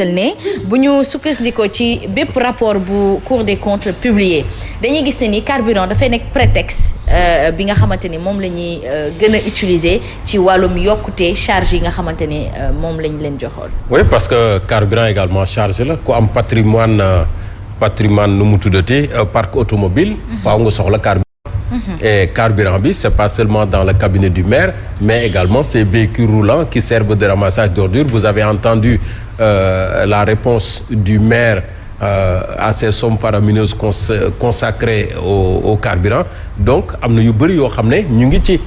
ne bu ñu sukkandikoo ci bépp rapport bu Cour des comptes publié dañuy gis ne ni carburant dafay nekk prétexte bi nga xamante ni moom la ñuy gën a utiliser ci wàllum yokkute charge yi nga xamante ni moom lañ leen joxoon. oui parce que carburant également charge la ku am patrimoine nu mu tuddati parc automobile faaw nga soxla carburant. Et carburant bi c'est pas seulement dans le cabinet du maire mais également ces véhicules roulants qui servent de ramassage d'ordures. Vous avez entendu la réponse du maire à ces sommes faramineuses consacrées au carburant. Donc am na yu bëri yoo xam ne ñu ngi ci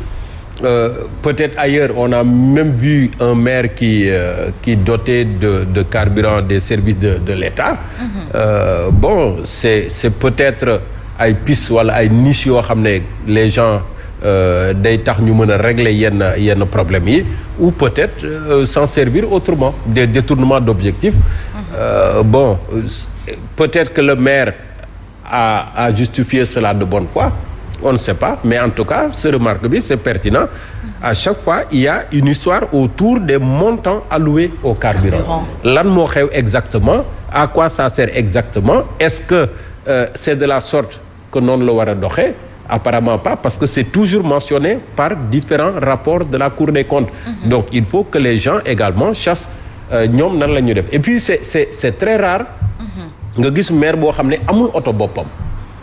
peut-être ailleurs on a même vu un maire qui dotait de carburant des services de l'État. Bon c'est peut-être ay piste wala ay niche yoo xam ne les gens day tax ñu mën a régler yenn problèmes yi ou peut-être s'en servir autrement des détournements d'objectifs. Bon peut-être que le maire a justifié cela de bonne foi, on ne sait pas, mais en tout cas ce remarque bi c'est pertinent. À chaque fois il y a une histoire autour des montants alloués au carburant. Lan moo xew exactement, à quoi ça sert exactement, est-ce que c'est de la sorte que noonu la war a doxee? Apparemment pas, parce que c'est toujours mentionné par différents rapports de la Cour des comptes. Donc il faut que les gens également chassent ñoom nan la ñuy def. Et puis c'est très rare nga gis maire boo xam ne amul oto boppam.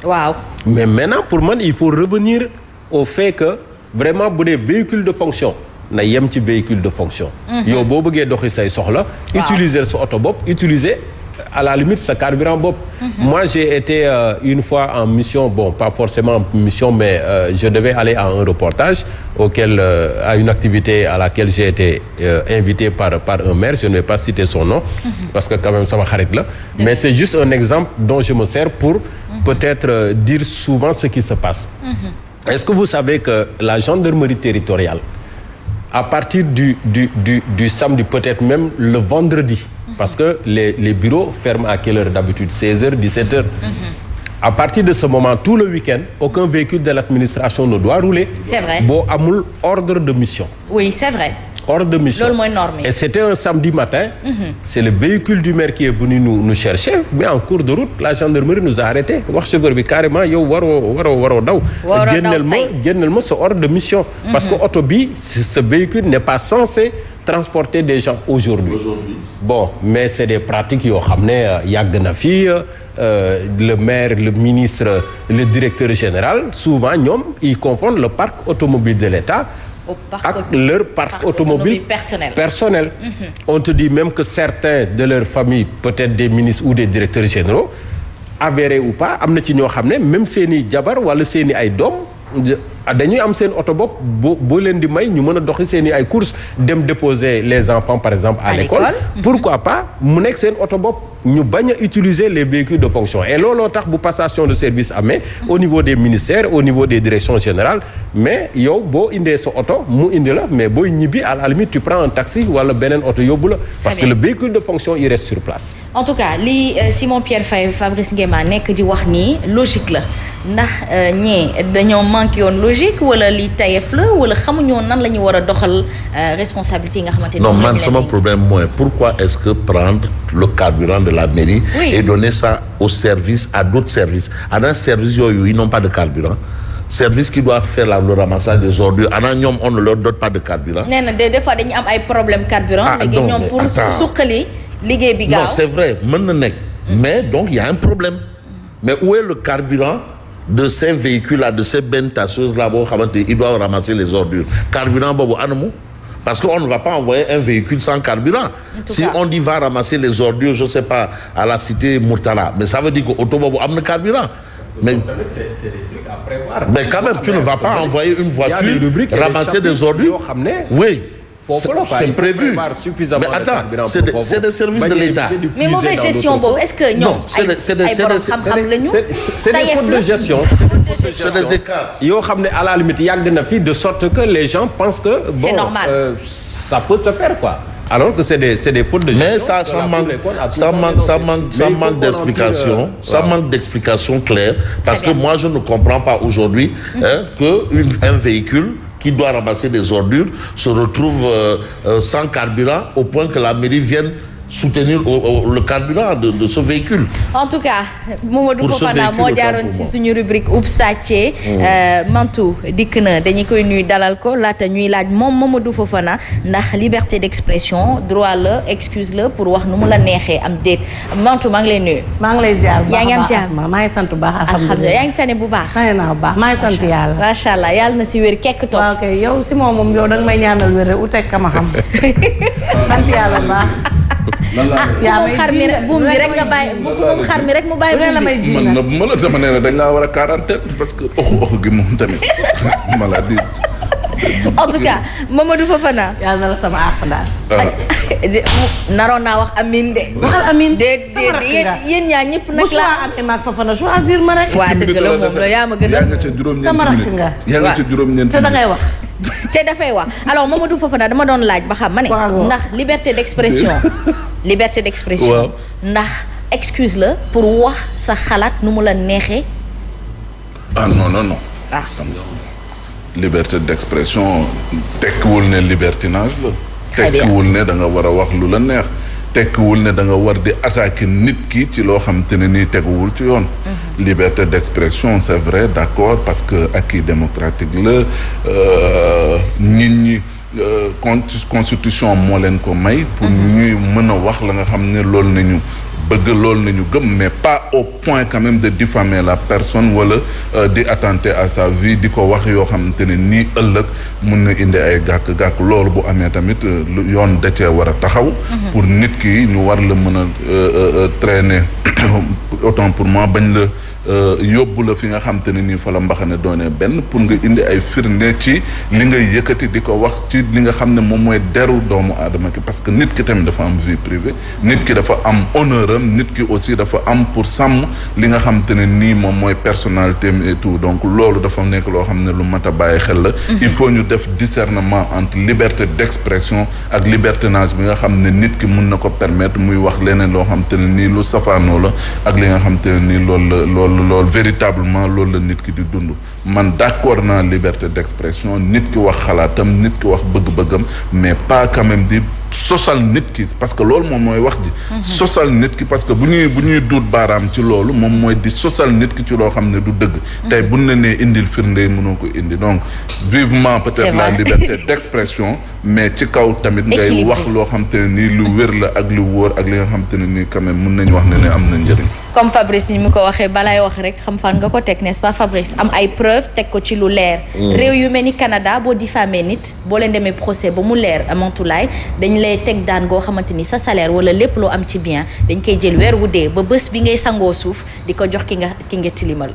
Waaw. Mais maintenant pour man il faut revenir au fait que vraiment bu dee véhicule de fonction na yem ci véhicule de fonction. Yow boo bëggee doxi say soxla. Utiliser sa oto bopp, utiliser à la limite sa carburant bopp. Moi j'ai été une fois en mission, bon pas forcément en mission mais je devais aller à un reportage auquel à une activité à laquelle j'ai été invité par un maire, je ne vais pas citer son nom parce que quand même sama xarit la, mais c'est juste un exemple dont je me sers pour peut-être dire souvent ce qui se passe. Est-ce que vous savez que la gendarmerie territoriale à partir du samedi, peut-être même le vendredi, parce que les bureaux ferment à quelle heure d'habitude? 16h, 17h. À partir de ce moment, tout le week-end, aucun véhicule de l'administration ne doit rouler. C'est vrai. Boo amul ordre de mission. Oui, c'est vrai. Ordre de mission. Loolu mooy norme. Et c'était un samedi matin. C'est le véhicule du maire qui est venu nous chercher, mais en cours de route, la gendarmerie nous a arrêtés. Wax chauffeur bi carrément yow waroo daw. Génneel ma sa ordre de mission. Parce que oto bi ce véhicule n'est pas censé transporter des gens aujourd'hui. Bon, mais c'est des pratiques yoo xam ne yàgg na fi. Le maire, le ministre, le directeur général, souvent ñoom ils confondent le parc automobile de l'État ak leur parc automobile personnel. On te dit même que certains de leur famille, peut-être des ministres ou des directeurs généraux, avérés ou pas, am na ci ñoo xam ne même seeni jabar wala seeni ay doom dañuy am seen oto bopp boo leen di may ñu mën a doxi seeni ay courses dem déposer les enfants par exemple à l'école. Pourquoi pas mu nekk seen oto bopp ñu bañ a utiliser les véhicules de fonction. Et looloo tax bu passation de service amee au niveau des ministères, au niveau des directions générales, mais yow boo indee sa oto mu indi la, mais booy ñibbi à la limite tu prends un taxi wala beneen oto yóbbu la, parce que le véhicule de fonction il reste sur place. En tout cas li Simon Pierre Faye Fabrice Nguema nekk di wax nii logique la ndax ñee dañoo manqué woon logique wala li tayef la wala xamuñoo nan la ñu war a doxal responsabilité yi nga xamante ne. Non man sama problème mooy pourquoi est-ce que prendre le carburant de la mairie et donner ça au service à d'autres services. Ana service yooyu ils n'ont pas de carburant. Service qui doit faire le ramassage des ordures ana ñoom on ne leur donne pas de carburant. Nee na des fois dañu am ay problème carburant. léegi ñoom pour suqali liggéey bi gaaw. Non c'est vrai mën na nekk. Mais donc il y a un problème. Mais où est le carburant de ces véhicules-là, de ces bennes tasseuses-là boo xamante ils doivent ramasser les ordures. Carburant boobu anamu. Parce qu'on ne va pas envoyer un véhicule sans carburant. Si on dit va ramasser les ordures, je ne sais pas, à la cité Murtala, mais ça veut dire qu'auto boobu am na carburant. Mais c'est des trucs à prévoir. Mais quand même, tu ne vas pas envoyer une voiture ramasser des ordures. Oui. C'est prévu. Mais attends, c'est des services de l'État. Mais mauvaise gestion boobu est-ce que ñoom ay borom xam-xam lañu. C'est des fautes de gestion. C'est des écarts. yoo xam ne à la limite yàgg na fi de sorte que les gens pensent que bon ça peut se faire quoi. Alors que c'est des fautes de gestion. Mais ça manque d'explication. Ça manque d'explication claire. Parce que moi je ne comprends pas aujourd'hui que un véhicule qui doit ramasser des ordures se retrouve sans carburant au point que la mairie vienne soutenir le carburant de ce véhicule. En tout cas Mamadou Fofana moo jaaroon ci suñu rubrique ub sàccee Mantou dikk na dañu koy nuy dalal ko laata ñuy laaj moom Mamadou Fofana ndax liberté d'expression droit la excuse la pour wax nu mu la neexee am déet Mantou maa ngi lay nuyu. maa ngi lay ziar bu baax yaa ngi am jàmm maa ngi sant bu baax alhamdulilah yaa ngi tane bu baax. xëy na bu baax maa ngi sant yàlla. macha allah yàlla na si wér kekk toog. waaw kay yow si moom yow danga may ñaanal wér rek uteeg ka ma xam sant yàlla bu baax. yaa may xar mi rek buum bi rek nga bàyyi buum xar mi rek mu bàyyi buum bi. man na ma la sama nee na dañ laa war a quarantaine parce que oxu gi moom tamit maladie. En tout cas Mamadou Fofana. yàlla na la sama àq daal. naroon naa wax amin de. waxal amin yéen ñaa ñëpp nag la. bu amee maag Fofana choisir ma rek. waa dëgg la moom la yaa ma gën a. yaa nga ca juróom-ñeenti sama rakk nga. yaa nga ca juróom-ñeenti te dangay wax. te dafay wax alors Mamadou Fofana dama doon laaj ba xam ma ne. ndax liberté d'expression. liberté d'expression. waaw ndax excuse la pour wax sa xalaat nu mu la neexee. ah non non non. ah. liberté d'expression tekkiwul ne libertinage la. très bien tekkiwul ne da nga war a wax lu la neex. tekkiwul ne da nga war di attaquer nit ki ci loo xam te ne nii teguwul ci yoon. liberté d'expression c'est vrai d'accord parce que acquis démocratique la nit ñi constitution moo leen ko may. pour ñuy mën a wax la nga xam ne loolu nañu bëgg loolu nañu gëm mais pas au point quand même de diffamer la personne wala di attenter à sa vie di ko wax yoo xamante ne nii ëllëg mun na indi ay gàkk-gàkk loolu bu amee tamit yoon da cee war a taxaw. pour nit ki ñu war la mën a traîner autant pour moi bañ la yóbbu la fi nga xamante ne nii fa la mbaxane doone benn pour nga indi ay firnde ci li ngay yëkkati di ko wax ci li nga xam ne moom mooy deru doomu aadama ki parce que nit ki tamit dafa am vie privée nit ki dafa am honneur am nit ki aussi dafa am pour sàmm li nga xamante ne nii moom mooy personnalité am et tout donc loolu dafa nekk loo xam ne lu mat a bàyyi xel la. il faut ñu def discernement entre liberté d'expression ak libertinage bi nga xam ne nit ki mun na ko permettre muy wax leneen loo xamante ne nii lu safaanoo la ak li nga xamante ne nii loolu véritablement loolu la nit ki di dund man d'accord naa liberté d'expression nit ki wax xalaatam nit ki wax bëgg-bëggam mais pas quand même di sosal nit ki parce que loolu moom mooy wax ji. sosal nit ki parce que bu ñuy duut baaraam ci loolu moom mooy di sosal nit ki ci loo xam ne du dëgg. tey buñ ne nee indil firnde yi mënoo ko indi donc vivement peut-être la liberté d'expression mais ci kaw tamit ngay wax loo xam te ne nii lu wér la ak lu wóor ak li nga xam te ne nii quand même mën nañu wax ne am na njëriñ. comme Fabrice ni mu ko waxee balaay wax rek xam fan nga ko teg n'est-ce pas Fabrice am ay preuves teg ko ci lu leer. réew yu mel ni Canada boo diffamé nit boo leen demee procès ba mu leer amantulaay dañ lay teg daan goo xamante ni sa salaire wala lépp loo am ci bien dañ koy jël weer wu dee ba bés bi ngay sangoo suuf di ko jox ki nga tilimal.